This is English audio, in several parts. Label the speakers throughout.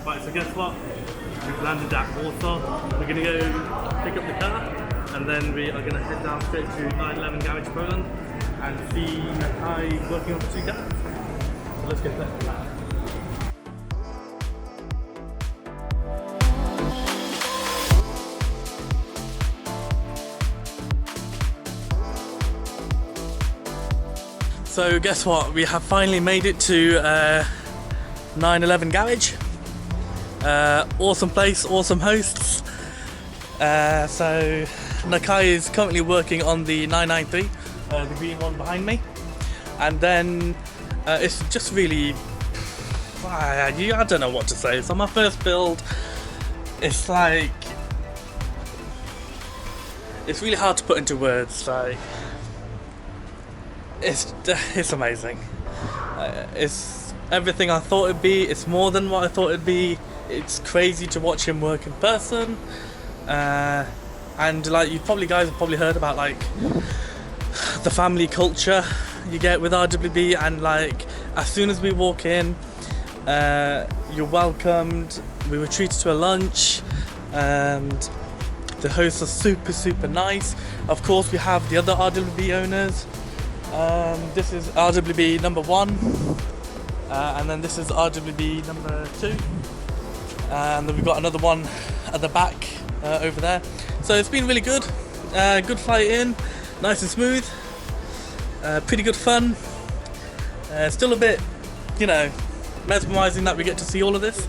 Speaker 1: Right, so guess what? We've landed at Warsaw. We're gonna go pick up the car and then we are gonna head down straight to 911 Garage Poland and see Nakai working on the two cars. So let's get there. So guess what? We have finally made it to 911 Garage. Awesome place, awesome hosts. So Nakai is currently working on the 993, the green one behind me. And then it's just really, I don't know what to say. So my first build, it's like, it's really hard to put into words. Like, it's amazing. It's everything I thought it'd be. It's more than what I thought it'd be. It's crazy to watch him work in person. And like you guys have probably heard about like the family culture you get with RWB, and like as soon as we walk in, you're welcomed. We were treated to a lunch, and the hosts are super nice. Of course, we have the other RWB owners. This is RWB number 1, and then this is RWB number 2, and then we've got another one at the back over there. So it's been really good. Good flight in, nice and smooth, pretty good fun. Still a bit, you know, mesmerising that we get to see all of this,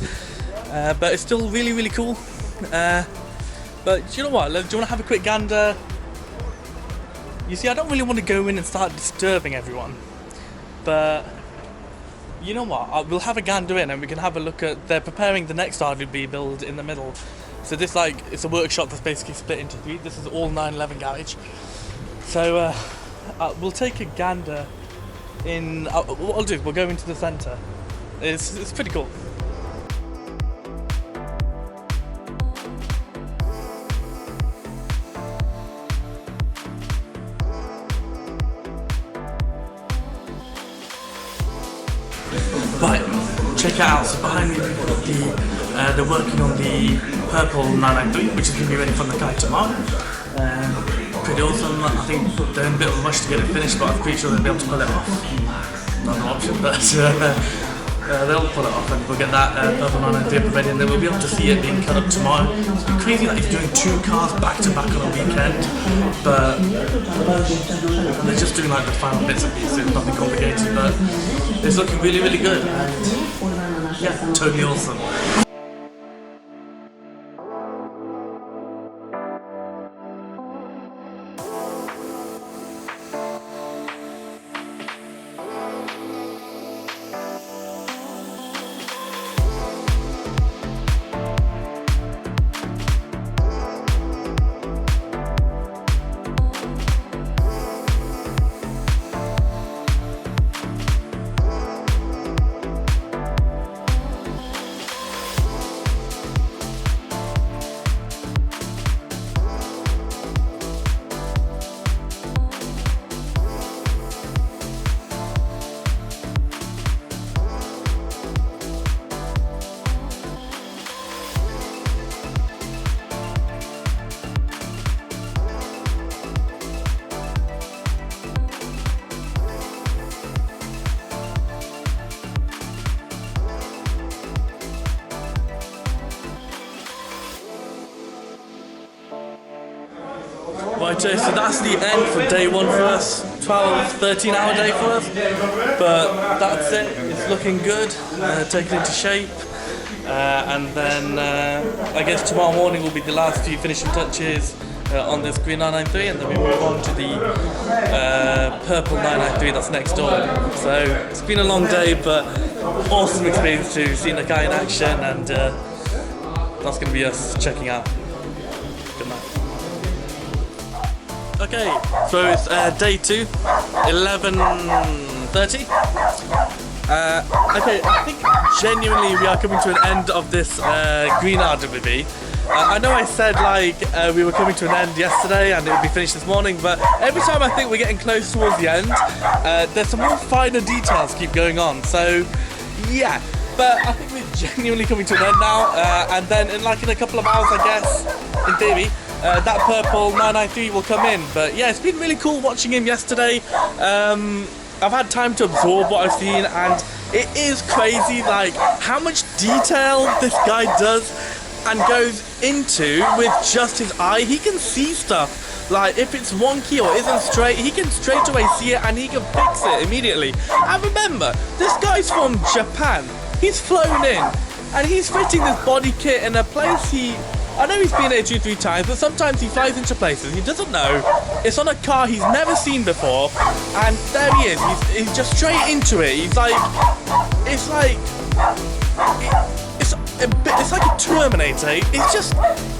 Speaker 1: but it's still really cool. But you know what? Do you want to have a quick gander? You see, I don't really want to go in and start disturbing everyone, but you know what? We'll have a gander in and we can have a look at. They're preparing the next RWB build in the middle. So this, like, it's a workshop that's basically split into 3. This is all 911 Garage. So we'll take a gander in. What I'll do is we'll go into the centre. It's pretty cool. Right, check it out. So behind me we've got they're working on the purple 993, which is going to be ready for Nakai tomorrow. Pretty awesome. I think they're in a bit of a rush to get it finished, but I'm pretty sure they'll be able to pull it off. Not an option, but they'll pull it off and we'll get that purple 993 ready, and then we'll be able to see it being cut up tomorrow. It's been crazy that he's doing 2 cars back to back on a weekend, but they're just doing like the final bits and pieces, nothing complicated, but it's looking really good, and yeah, totally awesome. Right, so that's the end for day 1 for us. 13 hour day for us, but that's it. It's looking good, taken into shape, and then I guess tomorrow morning will be the last few finishing touches on this green 993, and then we move on to the purple 993 that's next door. So it's been a long day, but awesome experience to see Nakai in action, and that's going to be us checking out. Good night. Okay, so it's day 2, 11:30. Okay, I think genuinely we are coming to an end of this green RWB. I know I said like we were coming to an end yesterday and it would be finished this morning, but every time I think we're getting close towards the end, there's some more finer details keep going on. So yeah, But I think we're genuinely coming to an end now, and then in a couple of hours, I guess, in theory, that purple 993 will come in. But yeah, it's been really cool watching him yesterday. I've had time to absorb what I've seen, and it is crazy, like, how much detail this guy does and goes into with just his eye. He can see stuff. Like, if it's wonky or isn't straight, he can straight away see it and he can fix it immediately. And remember, this guy's from Japan. He's flown in and he's fitting this body kit in a place I know he's been here 2-3 times, but sometimes he flies into places he doesn't know. It's on a car he's never seen before, and there he is. He's just straight into it. He's like, it's like a Terminator. It's just,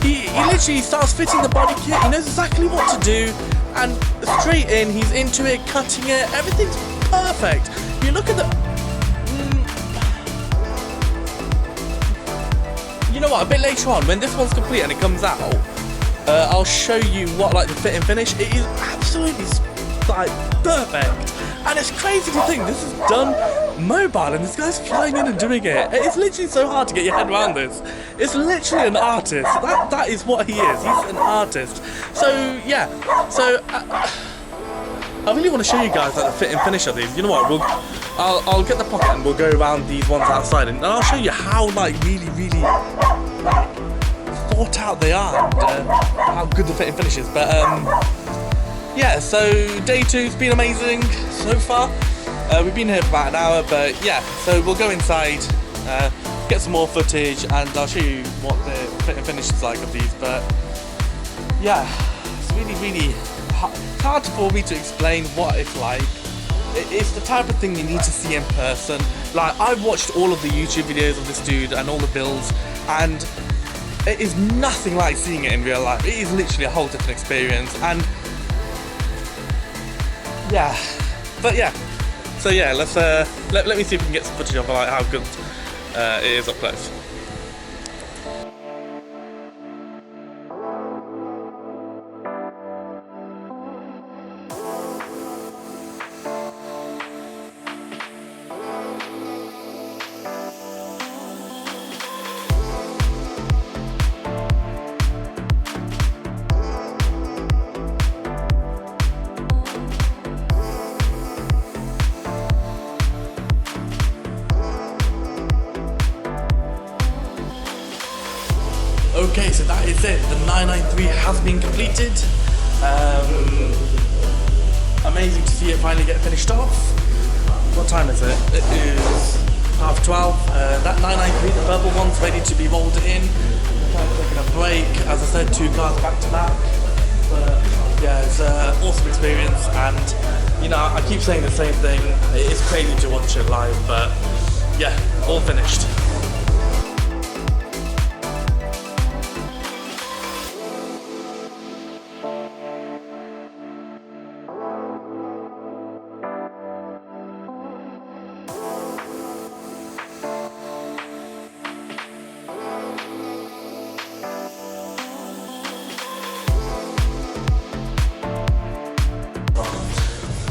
Speaker 1: he literally starts fitting the body kit. He knows exactly what to do, and straight in, he's into it, cutting it. Everything's perfect. You look at the. You know what? A bit later on, when this one's complete and it comes out, I'll show you what the fit and finish. It is absolutely perfect, and it's crazy to think this is done mobile and this guy's flying in and doing it. It's literally so hard to get your head around this. It's literally an artist. That is what he is. He's an artist. So yeah. So I really want to show you guys the fit and finish of these. You know what? I'll get the pocket and we'll go around these ones outside, and I'll show you how really thought out they are, and how good the fit and finish is. But yeah, so day 2's been amazing so far. We've been here for about an hour, but yeah, so we'll go inside, get some more footage, and I'll show you what the fit and finish is like of these. But yeah, it's really it's hard for me to explain what it's like. It's the type of thing you need to see in person. Like, I've watched all of the YouTube videos of this dude and all the builds, and it is nothing like seeing it in real life. It is literally a whole different experience, and yeah. But yeah, so yeah, let's let me see if we can get some footage of how good it is up close. Okay, so that is it. The 993 has been completed. Amazing to see it finally get finished off. What time is it? It is 12:30. That 993, the purple one's ready to be rolled in. I'm taking a break. As I said, 2 cars back to back. But yeah, it's an awesome experience, and you know, I keep saying the same thing. It is crazy to watch it live, but yeah, all finished.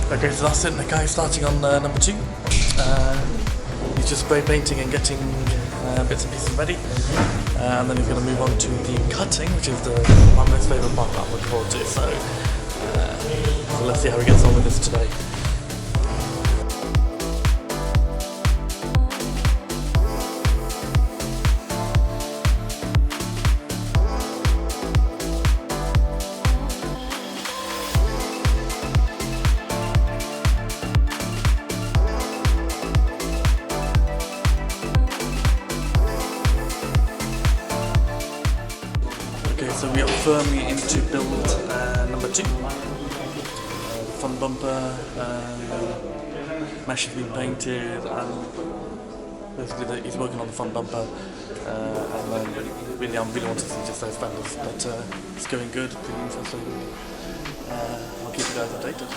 Speaker 1: Okay, so that's it. The guy starting on number 2. He's just spray painting and getting bits and pieces ready, and then he's going to move on to the cutting, which is my most favourite part that I'm looking forward to. So let's see how he gets on with this today. Okay, so we are firmly into build number 2. Front bumper, mesh has been painted, and basically he's working on the front bumper, and then really I really want to see just those fenders, but it's going good, pretty interesting. I'll keep you guys updated.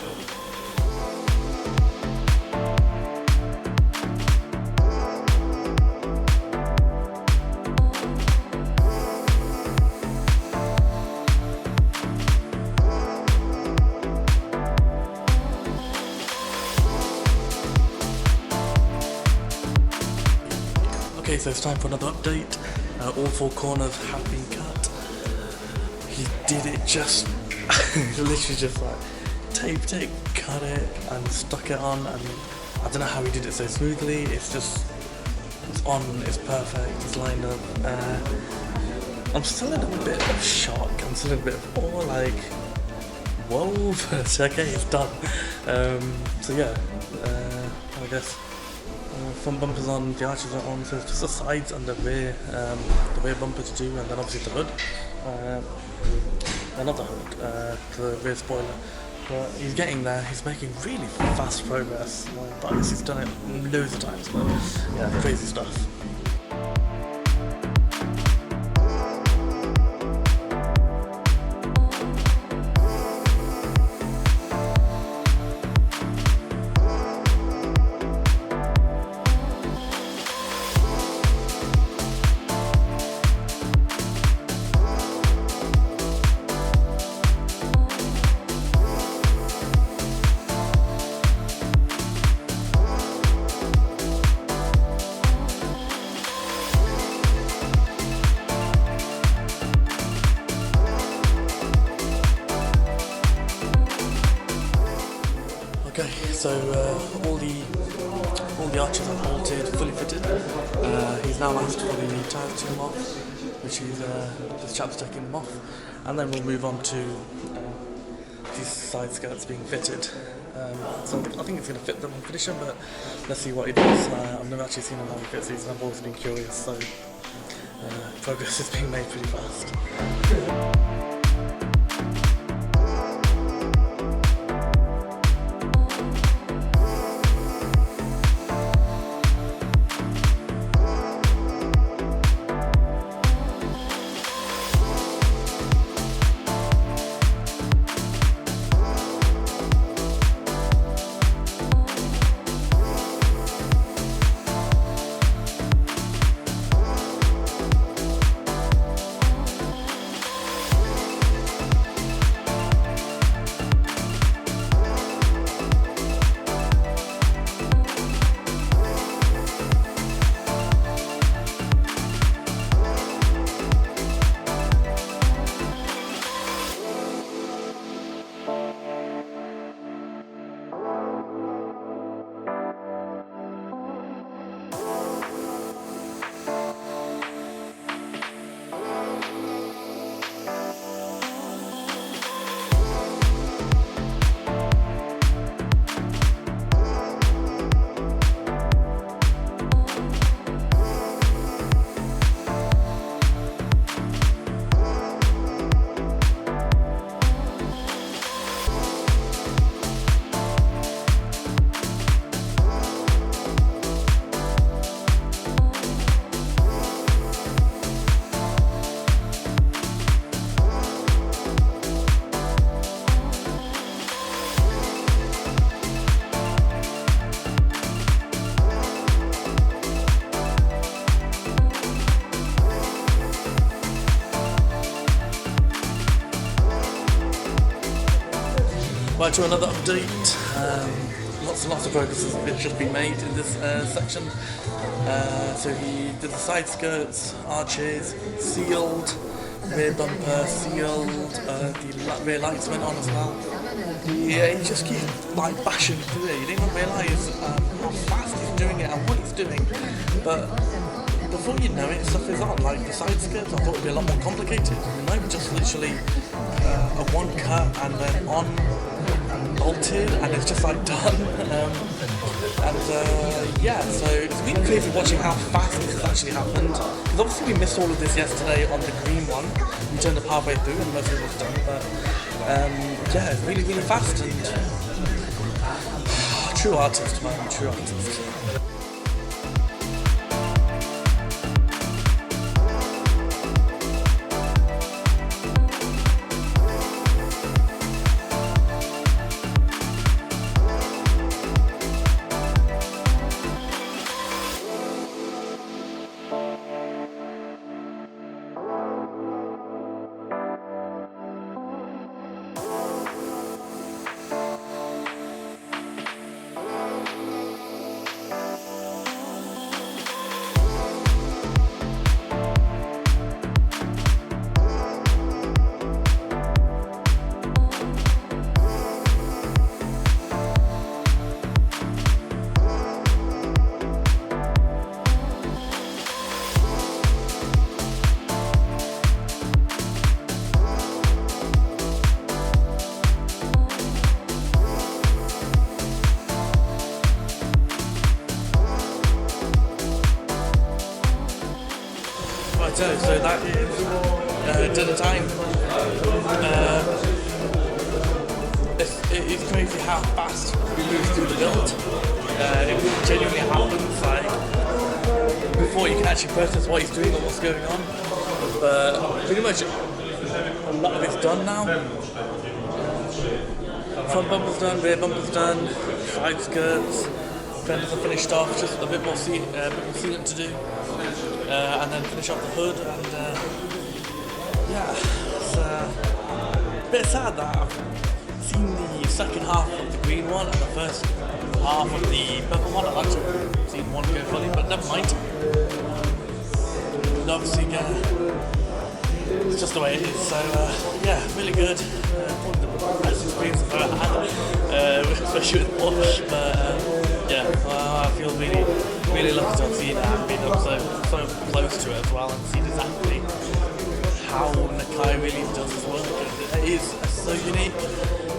Speaker 1: Okay, so it's time for another update. All four corners have been cut. He did it just, literally just like taped it, cut it, and stuck it on, and I don't know how he did it so smoothly. It's just, it's on, it's perfect, it's lined up. I'm still in a bit of shock, I'm still in a bit of awe, like, whoa, but okay, it's done. So yeah, I guess front bumpers on, the arches are on, so it's just the sides and the rear bumper to do, and then obviously the hood. Not the hood, the rear spoiler. But he's getting there, he's making really fast progress, but I guess he's done it loads of times, but yeah, crazy stuff. Okay, so all the arches are bolted, fully fitted. He's now asked for the tires to come off, which is this chap's taking them off, and then we'll move on to these side skirts being fitted. So I think it's going to fit them on condition, but let's see what he does. I've never actually seen him how he fits these, and I've always been curious, so progress is being made pretty fast. Right, to another update. Lots and lots of progress has just been made in this section. So he did the side skirts, arches, sealed, rear bumper, sealed, the rear lights went on as well. Yeah, he just keeps like bashing through it. You didn't even realise how fast he's doing it and what he's doing. But before you know it, stuff is on. Like the side skirts, I thought it would be a lot more complicated. And now just literally a one cut and then on bolted, and it's just like done. Yeah, so it's been crazy watching how fast this has actually happened. Because obviously we missed all of this yesterday on the green one. We turned up halfway through and most of it was done. But yeah, it's really, really fast and true artist, man, true artist. Righto, so that is dinner time. It's crazy how fast we move through the build. It genuinely happens like before you can actually process what he's doing or what's going on. But pretty much a lot of it's done now. Front bumper's done, rear bumper's done, side skirts, fenders are finished off, just a bit more sealant to do, and then finish off the hood. And yeah, it's a bit sad that I've seen the second half of the green one and the first half of the purple one. I've actually seen one go funny, but never mind. And obviously, it's just the way it is. So yeah, really good. Probably the best experience I've ever had, especially with Porsche. But yeah, I feel really lucky to have seen it and been up so close to it as well, and seen exactly how Nakai really does his work. It is so unique,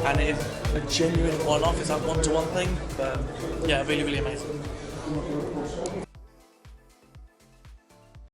Speaker 1: and it is a genuine one-off. It's that one-to-one thing. But yeah, really amazing.